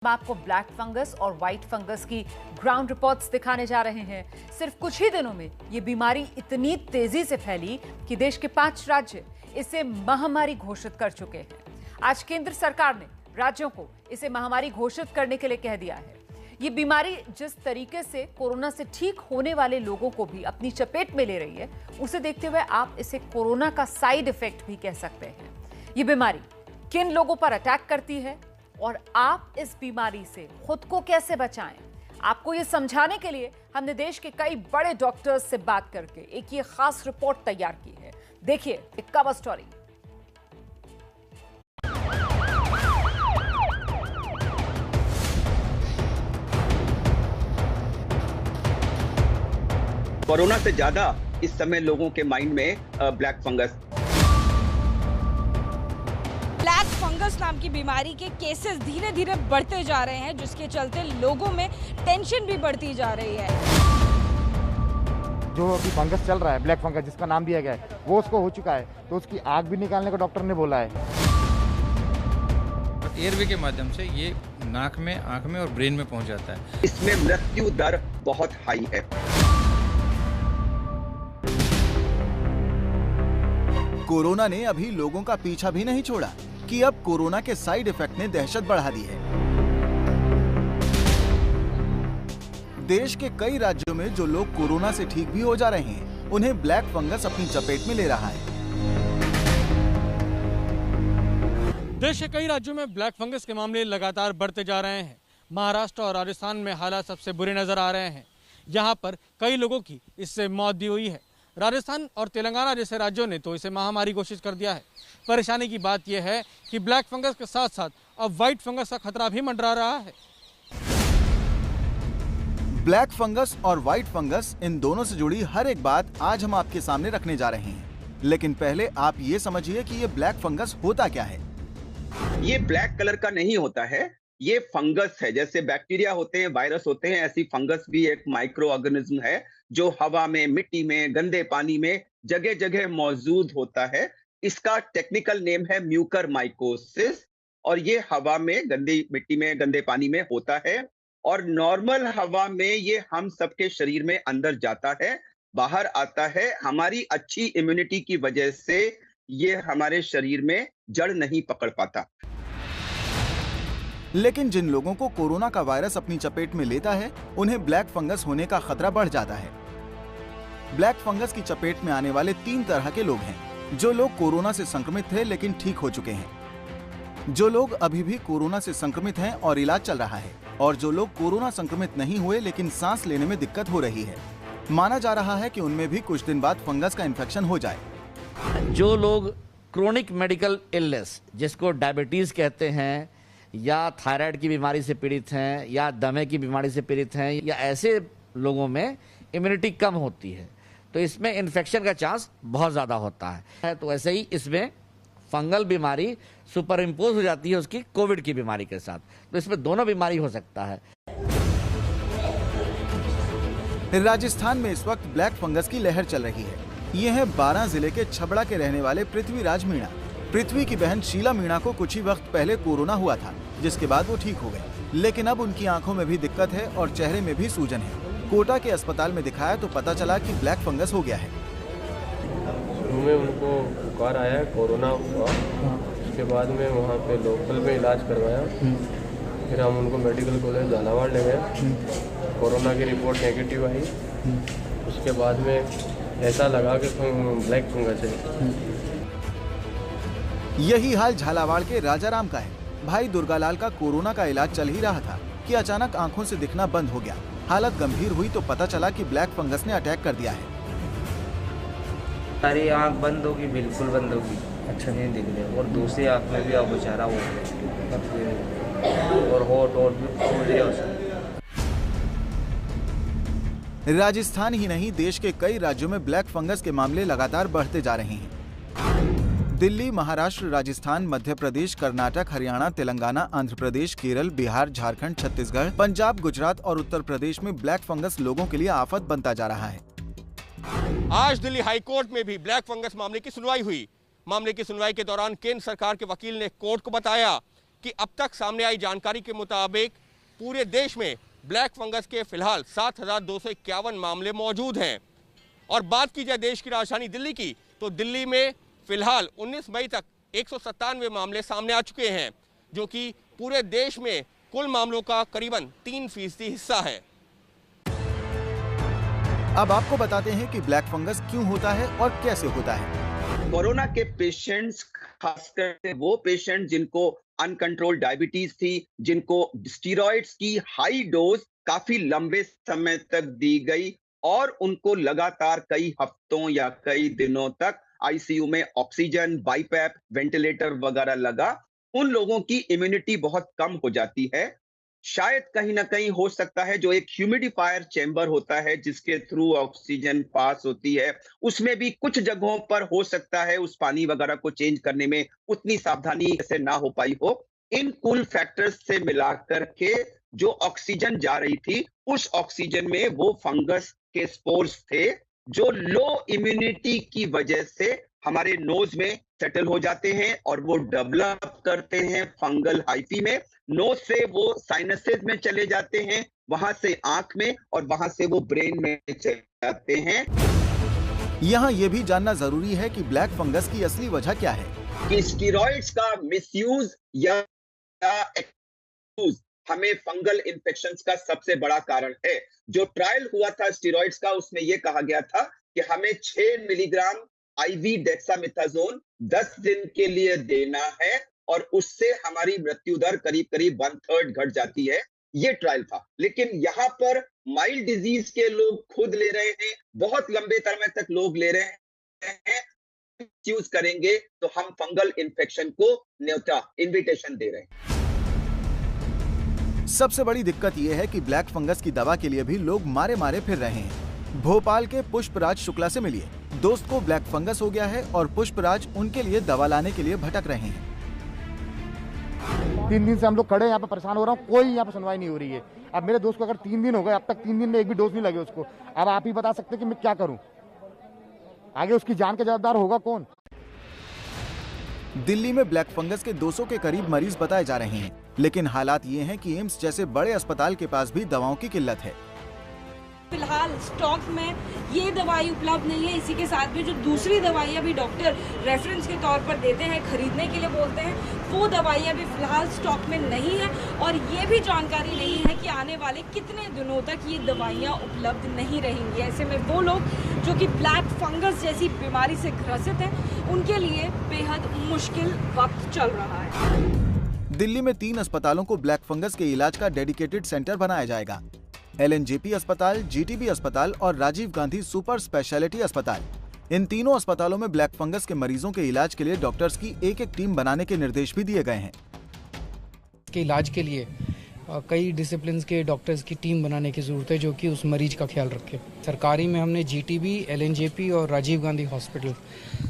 आपको black fungus और white fungus की ग्राउंड रिपोर्ट्स दिखाने जा रहे हैं। सिर्फ कुछ ही दिनों में ये बीमारी इतनी तेजी से फैली कि देश के 5 राज्य इसे महामारी घोषित कर चुके हैं। आज केंद्र सरकार ने राज्यों को इसे महामारी घोषित करने के लिए कह दिया है। ये बीमारी जिस तरीके से कोरोना से ठीक होने वाले लोगों को भी अपनी चपेट में ले रही है, उसे देखते हुए आप इसे कोरोना का साइड इफेक्ट भी कह सकते हैं। ये बीमारी किन लोगों पर अटैक करती है और आप इस बीमारी से खुद को कैसे बचाएं, आपको ये समझाने के लिए हमने देश के कई बड़े डॉक्टर्स से बात करके एक ये खास रिपोर्ट तैयार की है। देखिए एक कवर स्टोरी। कोरोना से ज्यादा इस समय लोगों के माइंड में ब्लैक फंगस नाम की बीमारी के केसेस धीरे धीरे बढ़ते जा रहे हैं, जिसके चलते लोगों में टेंशन भी बढ़ती जा रही है। जो अभी फंगस चल रहा है, ब्लैक फंगस जिसका नाम दिया गया है, वो उसको हो चुका है, तो उसकी आग भी निकालने को डॉक्टर ने बोला है। एयरवे के माध्यम से ये नाक में, आंख में और ब्रेन में पहुंच जाता है। इसमें मृत्यु दर बहुत हाई है। कोरोना ने अभी लोगों का पीछा भी नहीं छोड़ा कि अब कोरोना के साइड इफेक्ट ने दहशत बढ़ा दी है। देश के कई राज्यों में जो लोग कोरोना से ठीक भी हो जा रहे हैं, उन्हें ब्लैक फंगस अपनी चपेट में ले रहा है। देश के कई राज्यों में ब्लैक फंगस के मामले लगातार बढ़ते जा रहे हैं। महाराष्ट्र और राजस्थान में हालात सबसे बुरे नजर आ रहे हैं। यहाँ पर कई लोगों की इससे मौत भी हुई है। राजस्थान और तेलंगाना जैसे राज्यों ने तो इसे महामारी घोषित कर दिया है। परेशानी की बात यह है कि ब्लैक फंगस के साथ साथ अब व्हाइट फंगस का खतरा भी मंडरा रहा है। ब्लैक फंगस और व्हाइट फंगस, इन दोनों से जुड़ी हर एक बात आज हम आपके सामने रखने जा रहे हैं। लेकिन पहले आप ये समझिए कि ये ब्लैक फंगस होता क्या है। ये ब्लैक कलर का नहीं होता है, ये फंगस है। जैसे बैक्टीरिया होते हैं, वायरस होते हैं, ऐसी फंगस भी एक माइक्रो ऑर्गेनिज्म है जो हवा में, मिट्टी में, गंदे पानी में जगह जगह मौजूद होता है। इसका टेक्निकल नेम है म्यूकरमाइकोसिस और ये हवा में, गंदी मिट्टी में, गंदे पानी में होता है और नॉर्मल हवा में ये हम सबके शरीर में अंदर जाता है, बाहर आता है। हमारी अच्छी इम्यूनिटी की वजह से ये हमारे शरीर में जड़ नहीं पकड़ पाता। लेकिन जिन लोगों को कोरोना का वायरस अपनी चपेट में लेता है, उन्हें ब्लैक फंगस होने का खतरा बढ़ जाता है। ब्लैक फंगस की चपेट में आने वाले 3 तरह के लोग हैं। जो लोग कोरोना से संक्रमित थे लेकिन ठीक हो चुके हैं, जो लोग अभी भी कोरोना से संक्रमित हैं और इलाज चल रहा है, और जो लोग कोरोना संक्रमित नहीं हुए लेकिन सांस लेने में दिक्कत हो रही है। माना जा रहा है कि उनमें भी कुछ दिन बाद फंगस का इन्फेक्शन हो जाए। जो लोग क्रोनिक मेडिकल इलनेस, जिसको डायबिटीज कहते हैं, या थायराइड की बीमारी से पीड़ित हैं, या दमे की बीमारी से पीड़ित हैं, या ऐसे लोगों में इम्यूनिटी कम होती है, तो इसमें इन्फेक्शन का चांस बहुत ज़्यादा होता है। तो ऐसे ही इसमें फंगल बीमारी सुपर इम्पोज हो जाती है उसकी कोविड की बीमारी के साथ, तो इसमें दोनों बीमारी हो सकता है। राजस्थान में इस वक्त ब्लैक फंगस की लहर चल रही है। ये है 12 जिले के छबड़ा के रहने वाले पृथ्वीराज मीणा। पृथ्वी की बहन शीला मीणा को कुछ ही वक्त पहले कोरोना हुआ था, जिसके बाद वो ठीक हो गए। लेकिन अब उनकी आंखों में भी दिक्कत है और चेहरे में भी सूजन है। कोटा के अस्पताल में दिखाया तो पता चला कि ब्लैक फंगस हो गया है। शुरू में उनको बुखार आया, कोरोना हुआ, उसके बाद में वहाँ पे लोकल में इलाज करवाया। फिर हम उनको मेडिकल कॉलेज झालावाड़ ले गए। कोरोना की रिपोर्ट नेगेटिव आई। उसके बाद में ऐसा लगा कि ब्लैक फंगस है। यही हाल झालावाड़ के राजाराम का है। भाई दुर्गालाल का कोरोना का इलाज चल ही रहा था कि अचानक आंखों से दिखना बंद हो गया। हालत गंभीर हुई तो पता चला कि ब्लैक फंगस ने अटैक कर दिया है। सारी आंख बंद होगी, बिल्कुल बंद होगी, अच्छा नहीं दिख रहा, और दूसरी आंख में भी अब बेचारा हो और होठ और भी फूल रहे। राजस्थान ही नहीं, देश के कई राज्यों में ब्लैक फंगस के मामले लगातार बढ़ते जा रहे हैं। दिल्ली, महाराष्ट्र, राजस्थान, मध्य प्रदेश, कर्नाटक, हरियाणा, तेलंगाना, आंध्र प्रदेश, केरल, बिहार, झारखंड, छत्तीसगढ़, पंजाब, गुजरात और उत्तर प्रदेश में ब्लैक फंगस लोगों के लिए आफत बनता जा रहा है। आज दिल्ली हाई कोर्ट में भी ब्लैक फंगस मामले की सुनवाई हुई। मामले की सुनवाई के दौरान केंद्र सरकार के वकील ने कोर्ट को बताया कि अब तक सामने आई जानकारी के मुताबिक पूरे देश में ब्लैक फंगस के फिलहाल 7,251 मामले मौजूद हैं। और बात की जाए देश की राजधानी दिल्ली की, तो दिल्ली में फिलहाल 19 मई तक 197 मामले सामने आ चुके हैं, जो कि पूरे देश में कुल मामलों का करीबन 3% हिस्सा है। अब आपको बताते हैं कि ब्लैक फंगस क्यों होता है और कैसे होता है। कोरोना के पेशेंट्स, खासकर वो पेशेंट जिनको अनकंट्रोल डायबिटीज थी, जिनको स्टीरॉइड्स की हाई डोज काफी लंबे समय तक दी गई और उनको लगातार कई हफ्तों या कई दिनों तक आईसीयू में ऑक्सीजन, बाईपैप, वेंटिलेटर वगैरह लगा, उन लोगों की इम्यूनिटी बहुत कम हो जाती है। शायद कहीं ना कहीं हो सकता है जो एक ह्यूमिडिफायर चेंबर होता है जिसके थ्रू ऑक्सीजन पास होती है, उसमें भी कुछ जगहों पर हो सकता है उस पानी वगैरह को चेंज करने में उतनी सावधानी से ना हो पाई हो। इन कुल फैक्टर्स से मिलाकर के जो ऑक्सीजन जा रही थी, उस ऑक्सीजन में वो फंगस के स्पोर्स थे जो लो इम्यूनिटी की वजह से हमारे नोज में सेटल हो जाते हैं और वो डेवलप करते हैं फंगल हाइफी में। नोज से वो साइनसेस में चले जाते हैं, वहां से आंख में और वहां से वो ब्रेन में चले जाते हैं। यहाँ ये भी जानना जरूरी है कि ब्लैक फंगस की असली वजह क्या है। कि स्टीरॉइड्स का मिसयूज या एक्यूज हमें फंगल इन्फेक्शंस का सबसे बड़ा कारण है। जो ट्रायल हुआ था स्टीरॉइड्स का, उसमें यह कहा गया था कि हमें 6 मिलीग्राम आईवी डेक्सामेथासोन 10 दिन के लिए देना है और उससे हमारी मृत्यु दर करीब करीब 1/3 घट जाती है। ये ट्रायल था। लेकिन यहाँ पर माइल्ड डिजीज के लोग खुद ले रहे हैं, बहुत लंबे समय तक लोग ले रहे हैं। यूज करेंगे तो हम फंगल इन्फेक्शन को न्योता, इन्विटेशन दे रहे हैं। सबसे बड़ी दिक्कत यह है कि ब्लैक फंगस की दवा के लिए भी लोग मारे मारे फिर रहे हैं। भोपाल के पुष्पराज शुक्ला से मिलिए। दोस्त को ब्लैक फंगस हो गया है और पुष्पराज उनके लिए दवा लाने के लिए भटक रहे हैं। 3 दिन से हम लोग खड़े यहाँ पे परेशान हो रहा हूँ, कोई यहाँ पे सुनवाई नहीं हो रही है। अब मेरे दोस्त को अगर 3 दिन हो गए, अब तक 3 दिन में एक भी डोज नहीं लगे उसको। अब आप ही बता सकते कि मैं क्या करूँ, आगे उसकी जान का जवाबदार होगा कौन। दिल्ली में ब्लैक फंगस के 200 के करीब मरीज बताए जा रहे हैं, लेकिन हालात ये हैं कि एम्स जैसे बड़े अस्पताल के पास भी दवाओं की किल्लत है। फिलहाल स्टॉक में ये दवाई उपलब्ध नहीं है। इसी के साथ में जो दूसरी दवाइयाँ भी डॉक्टर रेफरेंस के तौर पर देते हैं, खरीदने के लिए बोलते हैं, वो दवाइयाँ भी फिलहाल स्टॉक में नहीं है। और ये भी जानकारी नहीं है कि आने वाले कितने दिनों तक ये दवाइयाँ उपलब्ध नहीं रहेंगी। ऐसे में वो लोग जो कि ब्लैक फंगस जैसी बीमारी से ग्रसित हैं, उनके लिए बेहद मुश्किल वक्त चल रहा है। दिल्ली में 3 अस्पतालों को ब्लैक फंगस के इलाज का डेडिकेटेड सेंटर बनाया जाएगा। LNJP अस्पताल, GTB अस्पताल और राजीव गांधी सुपर स्पेशलिटी अस्पताल। इन तीनों अस्पतालों में ब्लैक फंगस के मरीजों के इलाज के लिए डॉक्टर्स की एक टीम बनाने के निर्देश भी दिए गए हैं। के इलाज के लिए कई डिसिप्लिन के डॉक्टर्स की टीम बनाने की जरूरत है जो कि उस मरीज का ख्याल रखे। सरकारी में हमने GTB, LNJP और राजीव गांधी हॉस्पिटल,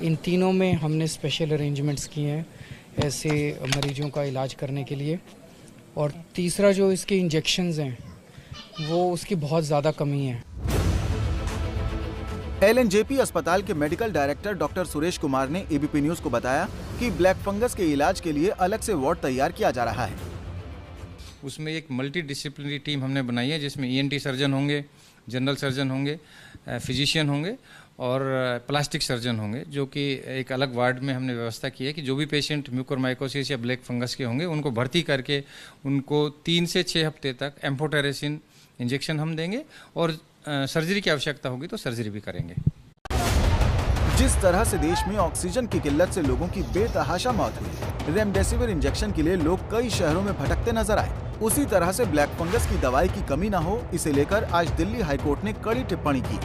इन तीनों में हमने स्पेशल अरेंजमेंट्स किए हैं ऐसे मरीजों का इलाज करने के लिए। और तीसरा जो इसके इंजेक्शंस हैं वो उसकी बहुत ज़्यादा कमी है। LNJP अस्पताल के medical director doctor Suresh Kumar ने ABP न्यूज को बताया कि ब्लैक फंगस के इलाज के लिए अलग से वार्ड तैयार किया जा रहा है। उसमें एक मल्टी डिसिप्लिनरी टीम हमने बनाई है जिसमें ENT सर्जन होंगे, जनरल सर्जन होंगे, फिजिशियन होंगे और प्लास्टिक सर्जन होंगे, जो कि एक अलग वार्ड में हमने व्यवस्था की है कि जो भी पेशेंट म्यूकोरमाइकोसिस या ब्लैक फंगस के होंगे उनको भर्ती करके उनको 3 से 6 हफ्ते तक एम्फोटेरेसिन इंजेक्शन हम देंगे और सर्जरी की आवश्यकता होगी तो सर्जरी भी करेंगे। जिस तरह से देश में ऑक्सीजन की किल्लत से लोगों की बेतहाशा मौत हुई, रेमडेसिविर इंजेक्शन के लिए लोग कई शहरों में भटकते नजर आए, उसी तरह से ब्लैक फंगस की दवाई की कमी न हो, इसे लेकर आज दिल्ली हाईकोर्ट ने कड़ी टिप्पणी की।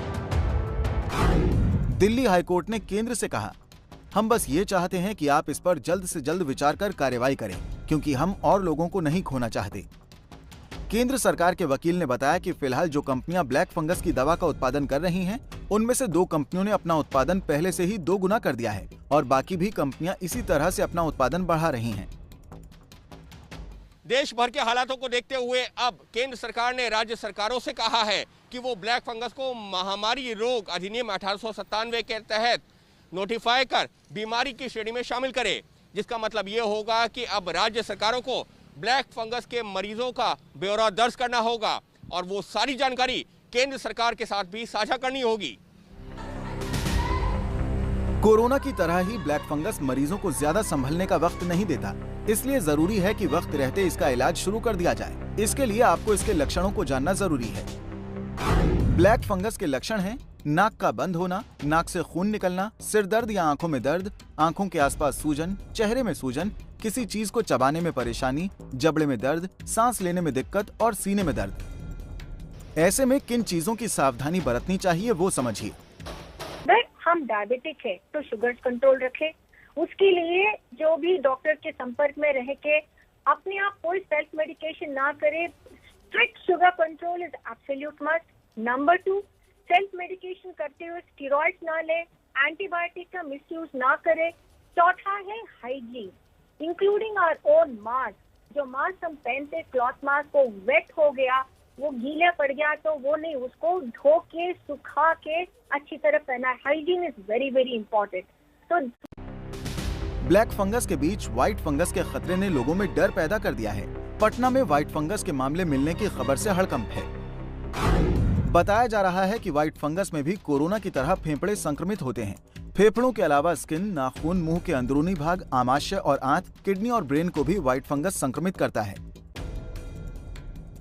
दिल्ली हाईकोर्ट ने केंद्र से कहा, हम बस ये चाहते हैं कि आप इस पर जल्द से जल्द विचार कर कार्रवाई करें, क्योंकि हम और लोगों को नहीं खोना चाहते। केंद्र सरकार के वकील ने बताया कि फिलहाल जो कंपनियां ब्लैक फंगस की दवा का उत्पादन कर रही हैं, उनमें से 2 कंपनियों ने अपना उत्पादन पहले से ही 2 गुना कर दिया है और बाकी भी कंपनियां इसी तरह से अपना उत्पादन बढ़ा रही हैं। देश भर के हालातों को देखते हुए अब केंद्र सरकार ने राज्य सरकारों से कहा है कि वो ब्लैक फंगस को महामारी रोग अधिनियम 1897 के तहत नोटिफाई कर बीमारी की श्रेणी में शामिल करे। जिसका मतलब ये होगा कि अब राज्य सरकारों को ब्लैक फंगस के मरीजों का ब्यौरा दर्ज करना होगा और वो सारी जानकारी केंद्र सरकार के साथ भी साझा करनी होगी। कोरोना की तरह ही ब्लैक फंगस मरीजों को ज्यादा संभलने का वक्त नहीं देता, इसलिए जरूरी है कि वक्त रहते इसका इलाज शुरू कर दिया जाए। इसके लिए आपको इसके लक्षणों को जानना जरूरी है। ब्लैक फंगस के लक्षण हैं नाक का बंद होना, नाक से खून निकलना, सिर दर्द या आंखों में दर्द, आंखों के आसपास सूजन, चेहरे में सूजन, किसी चीज को चबाने में परेशानी, जबड़े में दर्द, सांस लेने में दिक्कत और सीने में दर्द। ऐसे में किन चीजों की सावधानी बरतनी चाहिए वो समझिए। हम डायबिटिक है तो शुगर कंट्रोल रखें। उसके लिए जो भी डॉक्टर के संपर्क में रह के अपने आप कोई सेल्फ मेडिकेशन ना करे। Strict sugar control is absolute must. Number 2, self medication करते हुए स्टेरॉइड्स ना ले, एंटीबायोटिक का मिसयूज ना करे। चौथा है hygiene, including our own mask. जो मास्क हम पहनते क्लॉथ मास्क, वो वेट हो गया, वो गीला पड़ गया तो वो नहीं, उसको धो के सुखा के अच्छी तरह पहना। Hygiene is very very important. तो ब्लैक फंगस के बीच व्हाइट फंगस के खतरे ने लोगों में डर पैदा कर दिया है। पटना में व्हाइट फंगस के मामले मिलने की खबर से हड़कंप है। बताया जा रहा है कि व्हाइट फंगस में भी कोरोना की तरह फेफड़े संक्रमित होते हैं। फेफड़ों के अलावा स्किन, नाखून, मुंह के अंदरूनी भाग, आमाशय और आंत, किडनी और ब्रेन को भी व्हाइट फंगस संक्रमित करता है।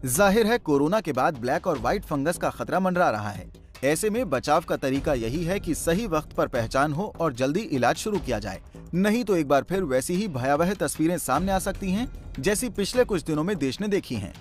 जाहिर है कोरोना के बाद ब्लैक और व्हाइट फंगस का खतरा मंडरा रहा है। ऐसे में बचाव का तरीका यही है कि सही वक्त पर पहचान हो और जल्दी इलाज शुरू किया जाए, नहीं तो एक बार फिर वैसी ही भयावह तस्वीरें सामने आ सकती हैं जैसी पिछले कुछ दिनों में देश ने देखी हैं।